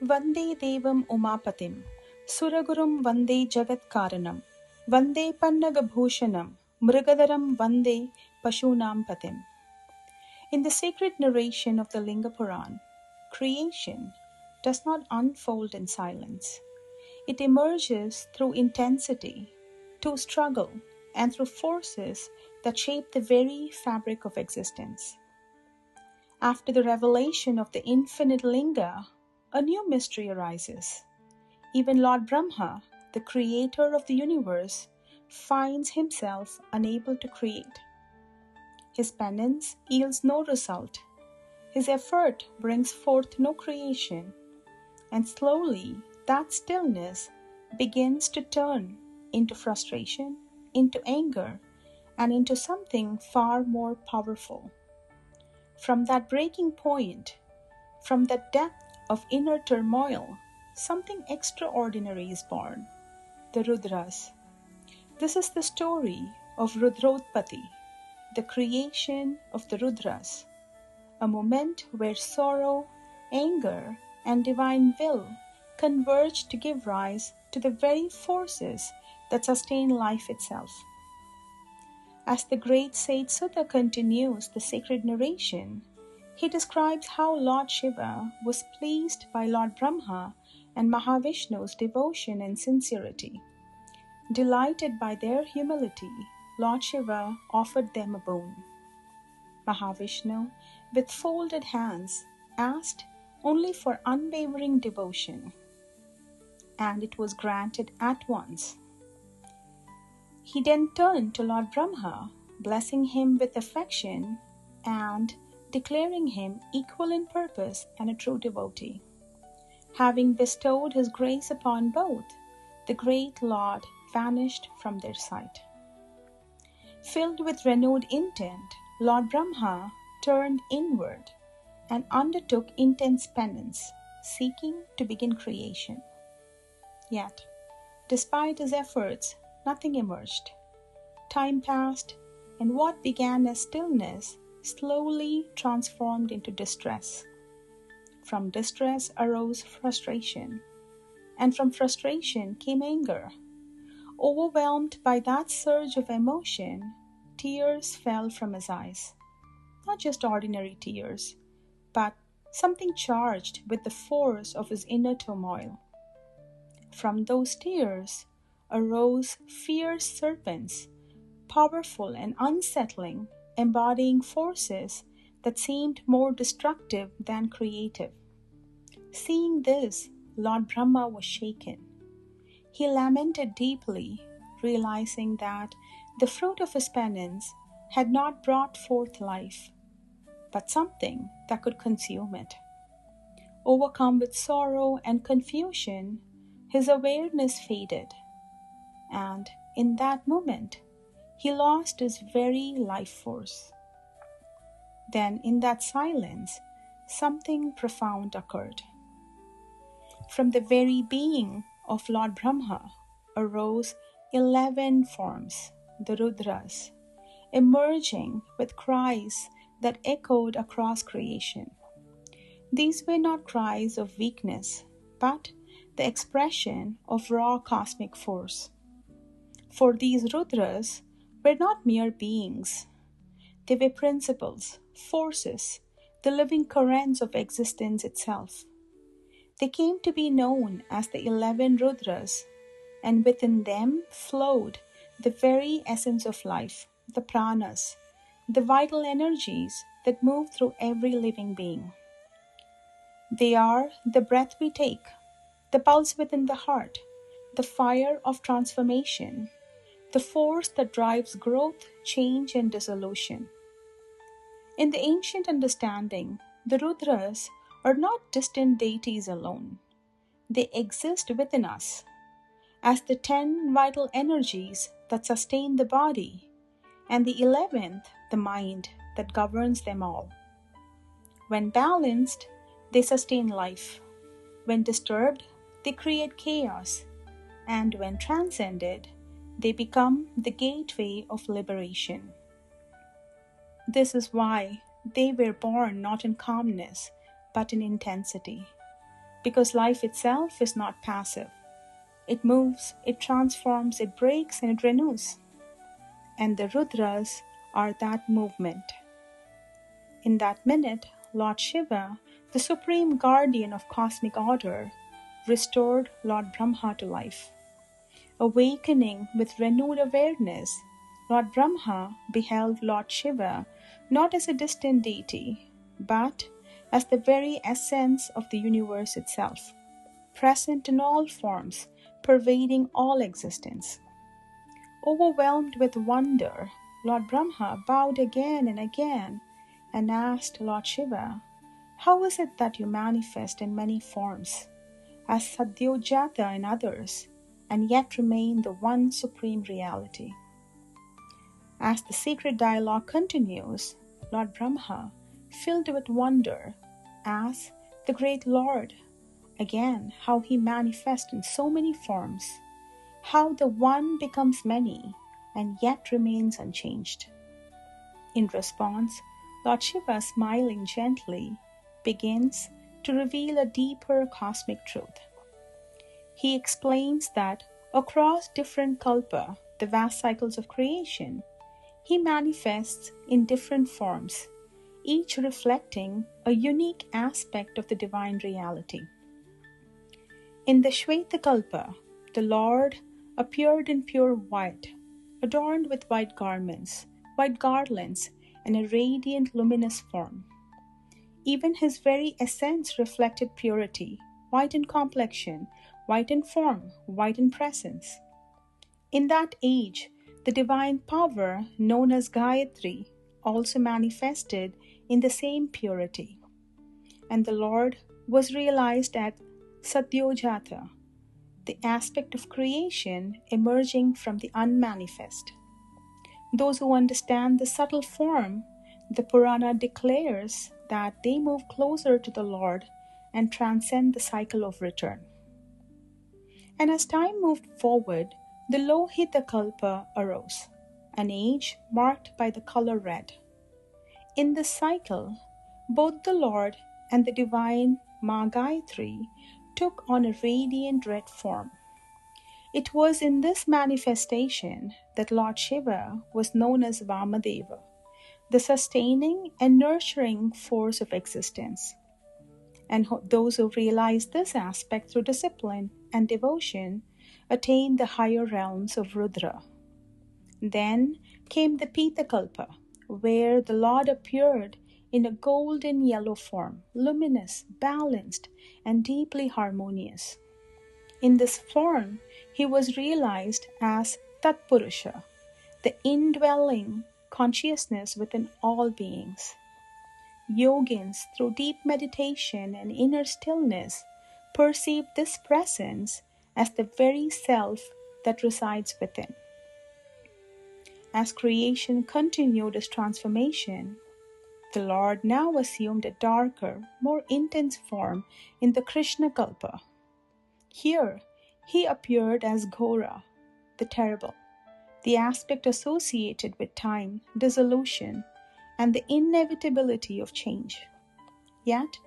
Vande Devam Umapatim, Suragurum Vande Jagatkaranam, Vande Pannagabhushanam, Mrigadaram Vande Pashunam Patim. In the sacred narration of the Liṅga Purāṇa, creation does not unfold in silence. It emerges through intensity, through struggle, and through forces that shape the very fabric of existence. After the revelation of the infinite Liṅga, a new mystery arises. Even Lord Brahmā, the creator of the universe, finds himself unable to create. His penance yields no result. His effort brings forth no creation. And slowly, that stillness begins to turn into frustration, into anger, and into something far more powerful. From that breaking point, from that depth of inner turmoil, something extraordinary is born, the Rudras. This is the story of Rudrotpatti, the creation of the Rudras, a moment where sorrow, anger, and divine will converge to give rise to the very forces that sustain life itself. As the great sage Sutta continues the sacred narration, he describes how Lord Shiva was pleased by Lord Brahmā and Mahavishnu's devotion and sincerity. Delighted by their humility, Lord Shiva offered them a boon. Mahavishnu, with folded hands, asked only for unwavering devotion, and it was granted at once. He then turned to Lord Brahmā, blessing him with affection and declaring him equal in purpose and a true devotee. Having bestowed his grace upon both, the great Lord vanished from their sight. Filled with renewed intent, Lord Brahmā turned inward and undertook intense penance, seeking to begin creation. Yet, despite his efforts, nothing emerged. Time passed, and what began as stillness slowly transformed into distress. From distress arose frustration, and from frustration came anger. Overwhelmed by that surge of emotion, tears fell from his eyes. Not just ordinary tears, but something charged with the force of his inner turmoil. From those tears arose fierce serpents, powerful and unsettling, embodying forces that seemed more destructive than creative. Seeing this, Lord Brahmā was shaken. He lamented deeply, realizing that the fruit of his penance had not brought forth life, but something that could consume it. Overcome with sorrow and confusion, his awareness faded, and in that moment, he lost his very life force. Then, in that silence, something profound occurred. From the very being of Lord Brahmā arose 11 forms, the Rudras, emerging with cries that echoed across creation. These were not cries of weakness, but the expression of raw cosmic force. For these Rudras were not mere beings. They were principles, forces, the living currents of existence itself. They came to be known as the 11 Rudras, and within them flowed the very essence of life, the Purāṇas, the vital energies that move through every living being. They are the breath we take, the pulse within the heart, the fire of transformation, the force that drives growth, change, and dissolution. In the ancient understanding, the Rudras are not distant deities alone. They exist within us as the 10 vital energies that sustain the body, and the 11th, the mind, that governs them all. When balanced, they sustain life. When disturbed, they create chaos. And when transcended, they become the gateway of liberation. This is why they were born not in calmness, but in intensity. because life itself is not passive. It moves, it transforms, it breaks, and it renews. And the Rudras are that movement. In that minute, Lord Shiva, the supreme guardian of cosmic order, restored Lord Brahmā to life. Awakening with renewed awareness, Lord Brahmā beheld Lord Shiva not as a distant deity, but as the very essence of the universe itself, present in all forms, pervading all existence. Overwhelmed with wonder, Lord Brahmā bowed again and again and asked Lord Shiva, "How is it that you manifest in many forms, as Satyojata and others, and yet remain the one supreme reality?" As the sacred dialogue continues, Lord Brahmā, filled with wonder, asks the great Lord again how he manifests in so many forms, how the one becomes many and yet remains unchanged. In response, Lord Shiva, smiling gently, begins to reveal a deeper cosmic truth. He explains that across different kalpa, the vast cycles of creation, he manifests in different forms, each reflecting a unique aspect of the divine reality. In the Shveta-kalpa, the Lord appeared in pure white, adorned with white garments, white garlands, and a radiant luminous form. Even his very essence reflected purity, white in complexion, white in form, white in presence. In that age, the divine power known as Gayatri also manifested in the same purity, and the Lord was realized as Satyojata, the aspect of creation emerging from the unmanifest. Those who understand the subtle form, the Purāṇa declares that they move closer to the Lord and transcend the cycle of return. And as time moved forward, the Lohita Kalpa arose, an age marked by the color red. In this cycle, both the Lord and the divine Ma Gayatri took on a radiant red form. It was in this manifestation that Lord Shiva was known as Vamadeva, the sustaining and nurturing force of existence. And those who realize this aspect through discipline and devotion attain the higher realms of Rudra. Then came the Pita Kalpa, where the Lord appeared in a golden yellow form, luminous, balanced, and deeply harmonious. In this form, he was realized as Tatpurusha, the indwelling consciousness within all beings. Yogins, through deep meditation and inner stillness, perceive this presence as the very self that resides within. As creation continued its transformation, the Lord now assumed a darker, more intense form in the Krishna Kalpa. Here, he appeared as Ghora, the terrible, the aspect associated with time, dissolution, and the inevitability of change. Yet,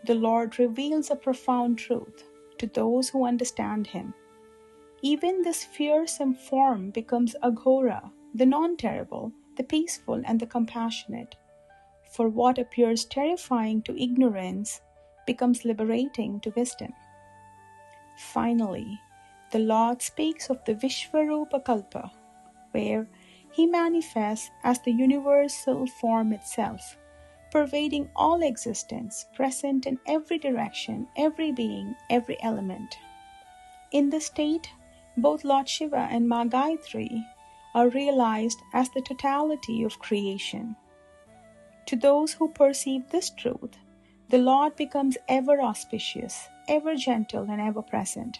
the Lord reveals a profound truth to those who understand him. Even this fearsome form becomes Aghora, the non-terrible, the peaceful, and the compassionate. For what appears terrifying to ignorance becomes liberating to wisdom. Finally, the Lord speaks of the Vishvarupa Kalpa, where he manifests as the universal form itself, pervading all existence, present in every direction, every being, every element. In this state, both Lord Shiva and Ma Gayatri are realized as the totality of creation. To those who perceive this truth, the Lord becomes ever auspicious, ever gentle, and ever present.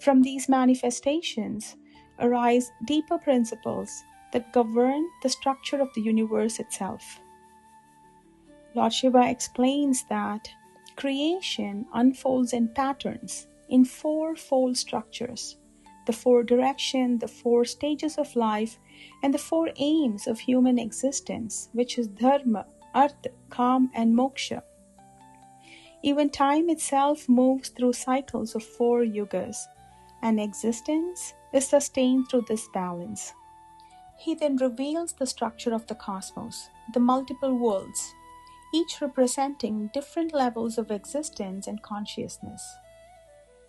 From these manifestations arise deeper principles that govern the structure of the universe itself. Lord Shiva explains that creation unfolds in patterns, in fourfold structures: the four directions, the four stages of life, and the four aims of human existence, which is dharma, artha, kam, and moksha. Even time itself moves through cycles of 4 yugas, and existence is sustained through this balance. He then reveals the structure of the cosmos, the multiple worlds, each representing different levels of existence and consciousness.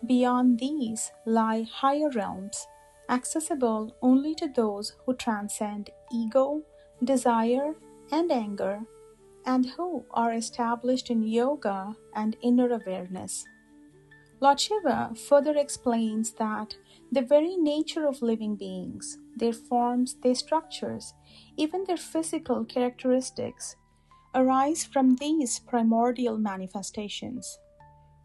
Beyond these lie higher realms, accessible only to those who transcend ego, desire, and anger, and who are established in yoga and inner awareness. Lord Shiva further explains that the very nature of living beings, their forms, their structures, even their physical characteristics, arise from these primordial manifestations.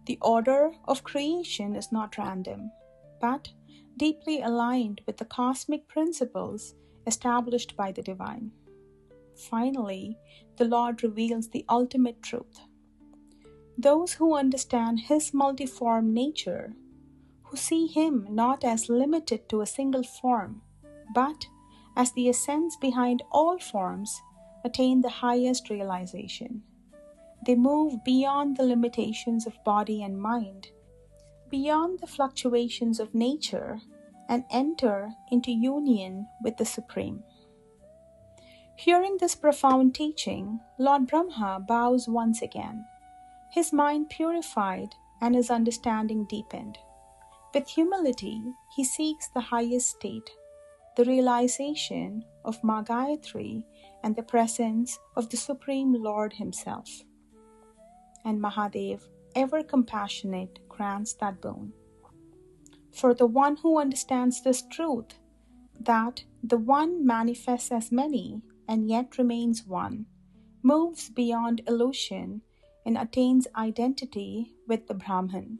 The order of creation is not random, but deeply aligned with the cosmic principles established by the divine. Finally, the Lord reveals the ultimate truth. Those who understand His multiform nature, who see Him not as limited to a single form, but as the essence behind all forms, attain the highest realization. They move beyond the limitations of body and mind, beyond the fluctuations of nature, and enter into union with the Supreme. Hearing this profound teaching, Lord Brahma bows once again, his mind purified and his understanding deepened. With humility, he seeks the highest state, the realization of Ma Gayatri and the presence of the Supreme Lord Himself. And Mahadev, ever compassionate, grants that boon. For the one who understands this truth, that the one manifests as many and yet remains one, moves beyond illusion and attains identity with the Brahman.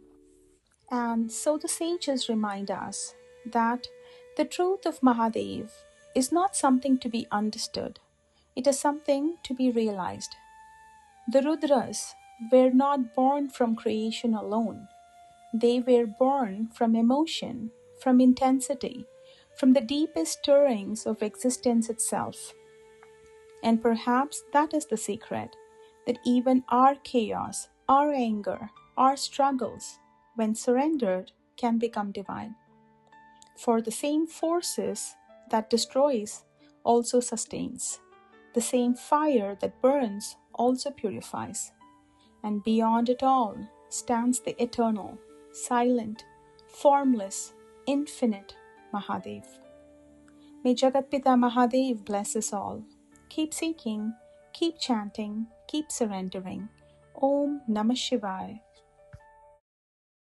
And so the sages remind us that the truth of Mahadev is not something to be understood, it is something to be realized. The Rudras were not born from creation alone. They were born from emotion, from intensity, from the deepest stirrings of existence itself. And perhaps that is the secret, that even our chaos, our anger, our struggles, when surrendered, can become divine. For the same forces that destroys also sustains. The same fire that burns also purifies. And beyond it all stands the eternal, silent, formless, infinite Mahadev. May Jagatpita Mahadev bless us all. Keep seeking, keep chanting, keep surrendering. Om Namah Shivaya.